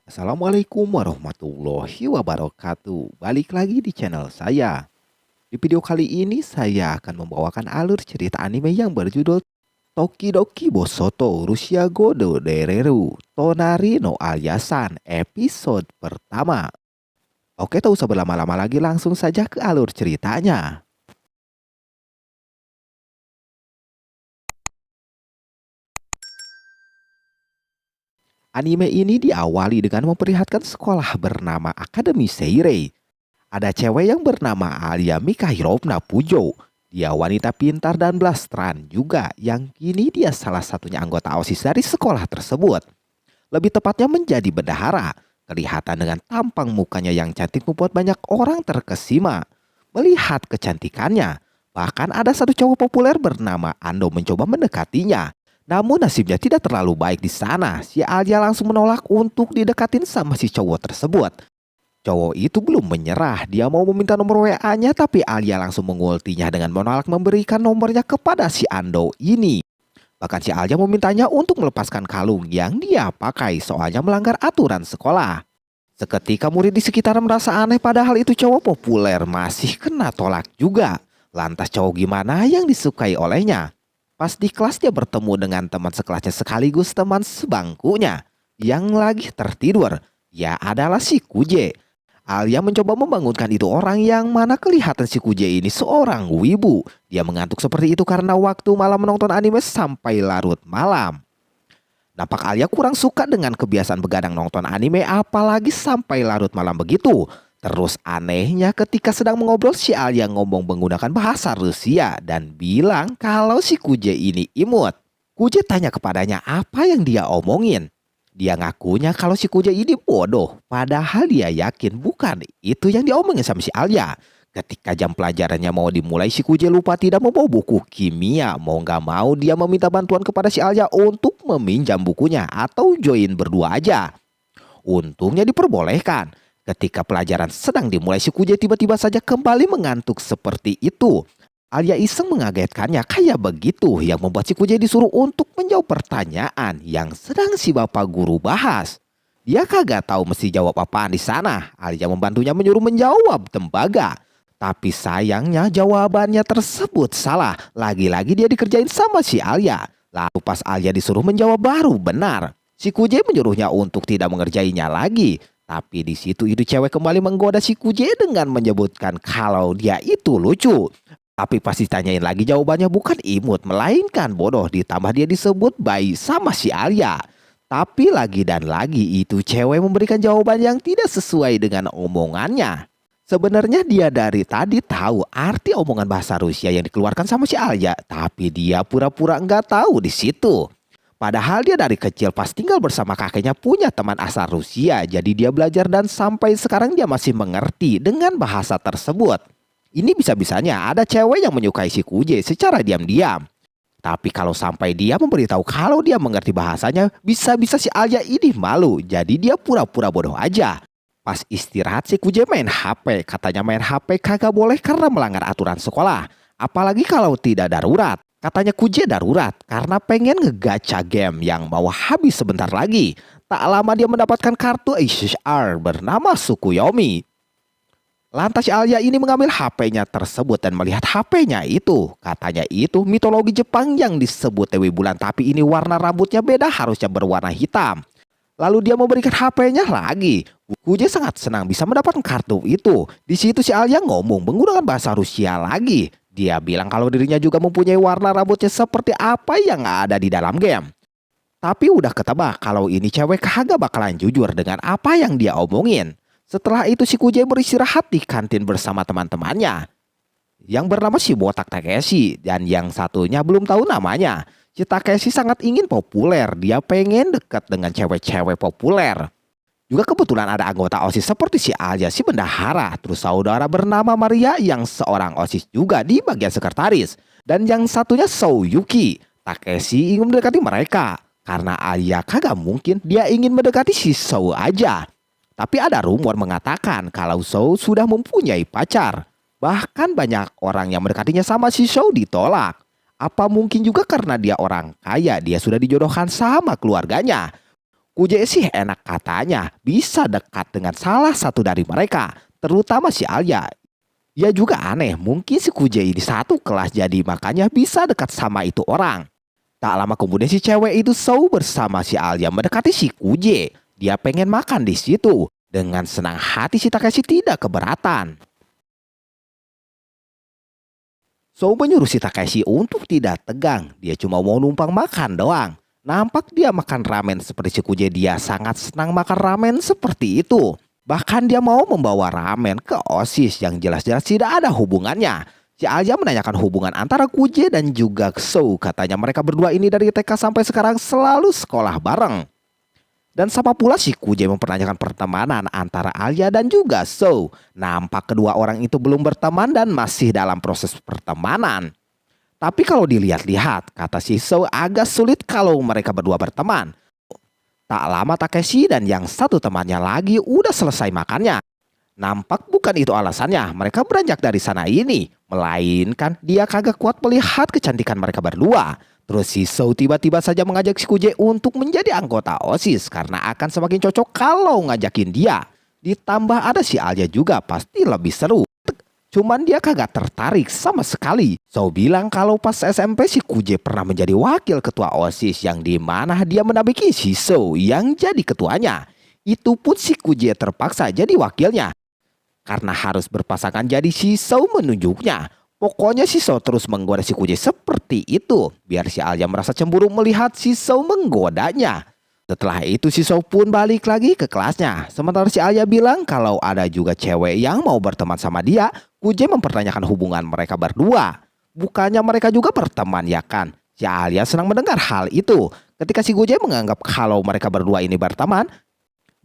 Assalamualaikum warahmatullahi wabarakatuh. Balik lagi di channel saya. Di video kali ini saya akan membawakan alur cerita anime yang berjudul Tokidoki Bosoto Rusia Godo Dereru Tonari no Ayasan episode pertama. Oke, tak usah berlama-lama lagi, langsung saja ke alur ceritanya. Anime ini diawali dengan memperlihatkan sekolah bernama Akademi Seirei. Ada cewek yang bernama Alia Mikhailovna Pujo. Dia wanita pintar dan blasteran juga, yang kini dia salah satunya anggota OSIS dari sekolah tersebut. Lebih tepatnya menjadi bendahara. Kelihatan dengan tampang mukanya yang cantik membuat banyak orang terkesima melihat kecantikannya. Bahkan ada satu cowok populer bernama Ando mencoba mendekatinya. Namun nasibnya tidak terlalu baik di sana. Si Alia langsung menolak untuk didekatin sama si cowok tersebut. Cowok itu belum menyerah, dia mau meminta nomor WA-nya, tapi Alia langsung mengultinya dengan menolak memberikan nomornya kepada si Ando ini. Bahkan si Alia memintanya untuk melepaskan kalung yang dia pakai, soalnya melanggar aturan sekolah. Seketika murid di sekitar merasa aneh, padahal itu cowok populer masih kena tolak juga. Lantas cowok gimana yang disukai olehnya? Pas di kelas dia bertemu dengan teman sekelasnya sekaligus teman sebangkunya yang lagi tertidur. Ya adalah si Kuje. Alia mencoba membangunkan itu orang yang mana kelihatan si Kuje ini seorang wibu. Dia mengantuk seperti itu karena waktu malam menonton anime sampai larut malam. Nampak Alia kurang suka dengan kebiasaan begadang nonton anime, apalagi sampai larut malam begitu. Terus anehnya ketika sedang mengobrol, si Alia ngomong menggunakan bahasa Rusia dan bilang kalau si Kuje ini imut. Kuje tanya kepadanya apa yang dia omongin. Dia ngakunya kalau si Kuje ini bodoh, padahal dia yakin bukan itu yang diomongin sama si Alia. Ketika jam pelajarannya mau dimulai, si Kuje lupa tidak membawa buku kimia. Mau gak mau dia meminta bantuan kepada si Alia untuk meminjam bukunya atau join berdua aja. Untungnya diperbolehkan. Ketika pelajaran sedang dimulai, si Kuje tiba-tiba saja kembali mengantuk seperti itu. Alia iseng mengagetkannya kayak begitu, yang membuat si Kuje disuruh untuk menjawab pertanyaan yang sedang si bapak guru bahas. Dia kagak tahu mesti jawab apaan di sana. Alia membantunya menyuruh menjawab tembaga. Tapi sayangnya jawabannya tersebut salah. Lagi-lagi dia dikerjain sama si Alia. Lalu pas Alia disuruh menjawab baru benar. Si Kuje menyuruhnya untuk tidak mengerjainya lagi. Tapi di situ itu cewek kembali menggoda si Kuje dengan menyebutkan kalau dia itu lucu. Tapi pas ditanyain lagi jawabannya bukan imut, melainkan bodoh. Ditambah dia disebut bayi sama si Alia. Tapi lagi dan lagi itu cewek memberikan jawaban yang tidak sesuai dengan omongannya. Sebenarnya dia dari tadi tahu arti omongan bahasa Rusia yang dikeluarkan sama si Alia, tapi dia pura-pura nggak tahu di situ. Padahal dia dari kecil pas tinggal bersama kakeknya punya teman asal Rusia, jadi dia belajar dan sampai sekarang dia masih mengerti dengan bahasa tersebut. Ini bisa-bisanya ada cewek yang menyukai si Kuje secara diam-diam. Tapi kalau sampai dia memberitahu kalau dia mengerti bahasanya, bisa-bisa si Alia ini malu, jadi dia pura-pura bodoh aja. Pas istirahat si Kuje main HP. Katanya main HP kagak boleh karena melanggar aturan sekolah. Apalagi kalau tidak darurat. Katanya Kuje darurat karena pengen ngegacha game yang mau habis sebentar lagi. Tak lama dia mendapatkan kartu HSR bernama Tsukuyomi. Lantas Alia ini mengambil HP-nya tersebut dan melihat HP-nya itu. Katanya itu mitologi Jepang yang disebut Dewi Bulan, tapi ini warna rambutnya beda, harusnya berwarna hitam. Lalu dia memberikan HP-nya lagi. Kuje sangat senang bisa mendapatkan kartu itu. Di situ si Alia ngomong menggunakan bahasa Rusia lagi. Dia bilang kalau dirinya juga mempunyai warna rambutnya seperti apa yang ada di dalam game. Tapi udah ketebak kalau ini cewek kagak bakalan jujur dengan apa yang dia omongin. Setelah itu si Kuje beristirahat di kantin bersama teman-temannya yang bernama si botak Takeshi, dan yang satunya belum tahu namanya. Si Takeshi sangat ingin populer, dia pengen dekat dengan cewek-cewek populer. Juga kebetulan ada anggota OSIS seperti si Alia, si bendahara, terus saudara bernama Maria yang seorang OSIS juga di bagian sekretaris. Dan yang satunya Souyuki. Takeshi ingin mendekati mereka, karena Alia kagak mungkin dia ingin mendekati si Sou aja. Tapi ada rumor mengatakan kalau Sou sudah mempunyai pacar. Bahkan banyak orang yang mendekatinya sama si Sou ditolak. Apa mungkin juga karena dia orang kaya, dia sudah dijodohkan sama keluarganya. Kuje sih enak katanya bisa dekat dengan salah satu dari mereka, terutama si Alia. Ya juga aneh, mungkin si Kuje ini satu kelas jadi makanya bisa dekat sama itu orang. Tak lama kemudian si cewek itu Sou bersama si Alia mendekati si Kuje. Dia pengen makan di situ. Dengan senang hati si Takeshi tidak keberatan. Sou menyuruh si Takeshi untuk tidak tegang. Dia cuma mau numpang makan doang. Nampak dia makan ramen seperti si Kuje. Dia sangat senang makan ramen seperti itu. Bahkan dia mau membawa ramen ke OSIS yang jelas-jelas tidak ada hubungannya. Si Alia menanyakan hubungan antara Kuje dan juga Sou. Katanya mereka berdua ini dari TK sampai sekarang selalu sekolah bareng. Dan sama pula si Kuje mempertanyakan pertemanan antara Alia dan juga Sou. Nampak kedua orang itu belum berteman dan masih dalam proses pertemanan. Tapi kalau dilihat-lihat, kata si Sou agak sulit kalau mereka berdua berteman. Tak lama Takeshi dan yang satu temannya lagi udah selesai makannya. Nampak bukan itu alasannya mereka beranjak dari sana ini. Melainkan dia kagak kuat melihat kecantikan mereka berdua. Terus si Sou tiba-tiba saja mengajak si Kuje untuk menjadi anggota OSIS. Karena akan semakin cocok kalau ngajakin dia. Ditambah ada si Alia juga pasti lebih seru. Cuman dia kagak tertarik sama sekali. Sou bilang kalau pas SMP si Kuje pernah menjadi wakil ketua OSIS. Yang dimana dia mendampingi si Sou yang jadi ketuanya. Itu pun si Kuje terpaksa jadi wakilnya. Karena harus berpasangan jadi si Sou menunjuknya. Pokoknya si Sou terus menggoda si Kuje seperti itu. Biar si Alia merasa cemburu melihat si Sou menggodanya. Setelah itu si Sou pun balik lagi ke kelasnya. Sementara si Alia bilang kalau ada juga cewek yang mau berteman sama dia. Kuje mempertanyakan hubungan mereka berdua. Bukannya mereka juga berteman ya kan? Si Alia senang mendengar hal itu. Ketika si Kuje menganggap kalau mereka berdua ini berteman.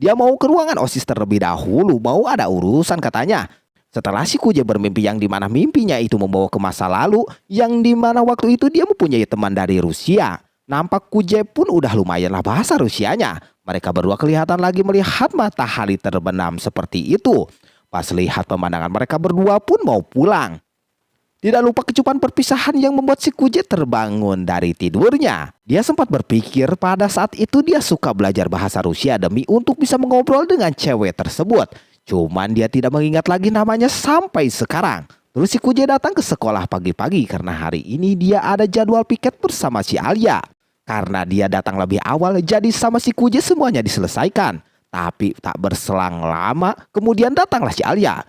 Dia mau ke ruangan OSIS terlebih dahulu. Mau ada urusan katanya. Setelah si Kuje bermimpi yang dimana mimpinya itu membawa ke masa lalu. Yang dimana waktu itu dia mempunyai teman dari Rusia. Nampak Kuje pun udah lumayanlah bahasa Rusianya. Mereka berdua kelihatan lagi melihat matahari terbenam seperti itu. Pas lihat pemandangan mereka berdua pun mau pulang. Tidak lupa kecupan perpisahan yang membuat si Kuje terbangun dari tidurnya. Dia sempat berpikir pada saat itu dia suka belajar bahasa Rusia demi untuk bisa mengobrol dengan cewek tersebut. Cuman dia tidak mengingat lagi namanya sampai sekarang. Terus si Kuje datang ke sekolah pagi-pagi karena hari ini dia ada jadwal piket bersama si Alia. Karena dia datang lebih awal jadi sama si Kuje semuanya diselesaikan. Tapi tak berselang lama kemudian datanglah si Alia.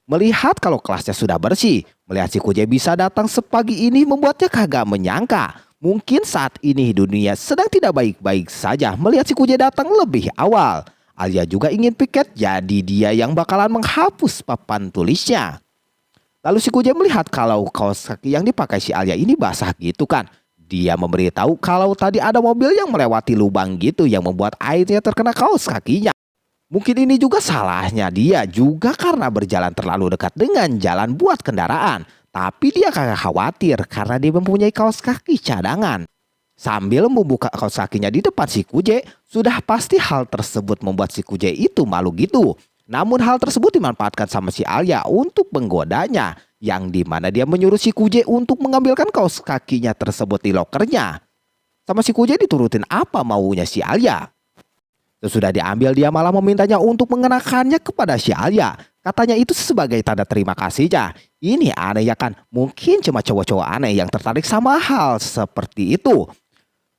Melihat kalau kelasnya sudah bersih. Melihat si Kuje bisa datang sepagi ini membuatnya kagak menyangka. Mungkin saat ini dunia sedang tidak baik-baik saja melihat si Kuje datang lebih awal. Alia juga ingin piket jadi dia yang bakalan menghapus papan tulisnya. Lalu si Kuje melihat kalau kaos kaki yang dipakai si Alia ini basah gitu kan. Dia memberitahu kalau tadi ada mobil yang melewati lubang gitu yang membuat airnya terkena kaos kakinya. Mungkin ini juga salahnya dia juga karena berjalan terlalu dekat dengan jalan buat kendaraan. Tapi dia kagak khawatir karena dia mempunyai kaos kaki cadangan. Sambil membuka kaos kakinya di depan si Kuje, sudah pasti hal tersebut membuat si Kuje itu malu gitu. Namun hal tersebut dimanfaatkan sama si Alia untuk menggodanya. Yang dimana dia menyuruh si Kuje untuk mengambilkan kaos kakinya tersebut di lokernya. Sama si Kuje diturutin apa maunya si Alia. Sesudah diambil dia malah memintanya untuk mengenakannya kepada si Alia. Katanya itu sebagai tanda terima kasihnya. Ini aneh ya kan? Mungkin cuma cowok-cowok aneh yang tertarik sama hal seperti itu.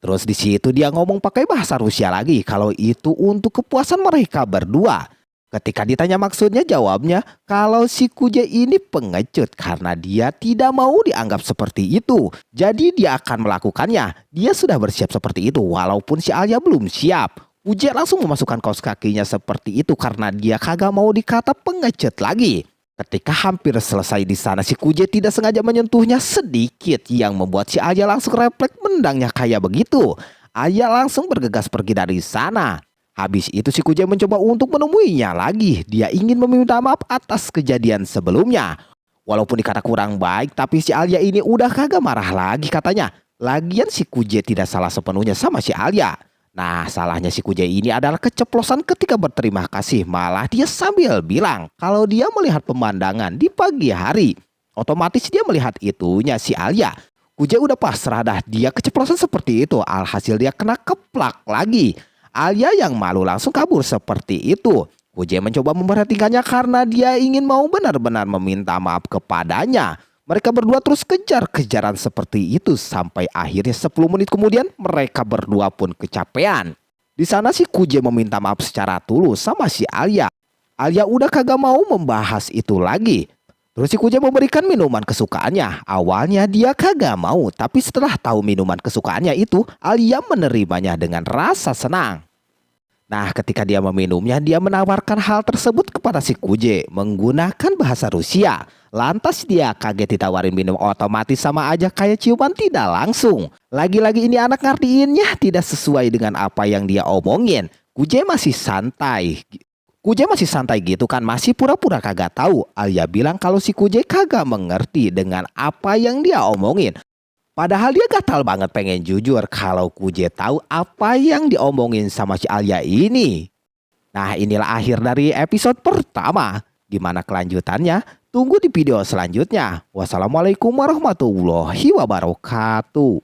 Terus di situ dia ngomong pakai bahasa Rusia lagi kalau itu untuk kepuasan mereka berdua. Ketika ditanya maksudnya jawabnya kalau si Kuje ini pengecut karena dia tidak mau dianggap seperti itu. Jadi dia akan melakukannya. Dia sudah bersiap seperti itu walaupun si Alia belum siap. Kuje langsung memasukkan kaos kakinya seperti itu karena dia kagak mau dikata pengecut lagi. Ketika hampir selesai di sana si Kuje tidak sengaja menyentuhnya sedikit yang membuat si Alia langsung refleks mendangnya kayak begitu. Alia langsung bergegas pergi dari sana. Habis itu si Kuje mencoba untuk menemuinya lagi. Dia ingin meminta maaf atas kejadian sebelumnya. Walaupun dikata kurang baik tapi si Alia ini udah kagak marah lagi katanya. Lagian si Kuje tidak salah sepenuhnya sama si Alia. Nah salahnya si Kuje ini adalah keceplosan ketika berterima kasih. Malah dia sambil bilang kalau dia melihat pemandangan di pagi hari. Otomatis dia melihat itunya si Alia. Kuje udah pasrah dah dia keceplosan seperti itu. Alhasil dia kena keplak lagi. Alia yang malu langsung kabur seperti itu. Kuje mencoba memperhatikannya karena dia ingin mau benar-benar meminta maaf kepadanya. Mereka berdua terus kejar-kejaran seperti itu sampai akhirnya 10 menit kemudian mereka berdua pun kecapean. Di sana si Kuje meminta maaf secara tulus sama si Alia. Alia udah kagak mau membahas itu lagi. Terus si Kuje memberikan minuman kesukaannya. Awalnya dia kagak mau, tapi setelah tahu minuman kesukaannya itu, Alia menerimanya dengan rasa senang. Nah, ketika dia meminumnya, dia menawarkan hal tersebut kepada si Kuje menggunakan bahasa Rusia. Lantas dia kaget ditawarin minum, otomatis sama aja kayak ciuman tidak langsung. Lagi-lagi ini anak ngertiinnya tidak sesuai dengan apa yang dia omongin. Kuje masih santai. Kuje masih santai gitu kan, masih pura-pura kagak tahu. Alia bilang kalau si Kuje kagak mengerti dengan apa yang dia omongin. Padahal dia gatal banget pengen jujur kalau Kuje tahu apa yang diomongin sama si Alia ini. Nah, inilah akhir dari episode pertama. Gimana kelanjutannya? Tunggu di video selanjutnya. Wassalamualaikum warahmatullahi wabarakatuh.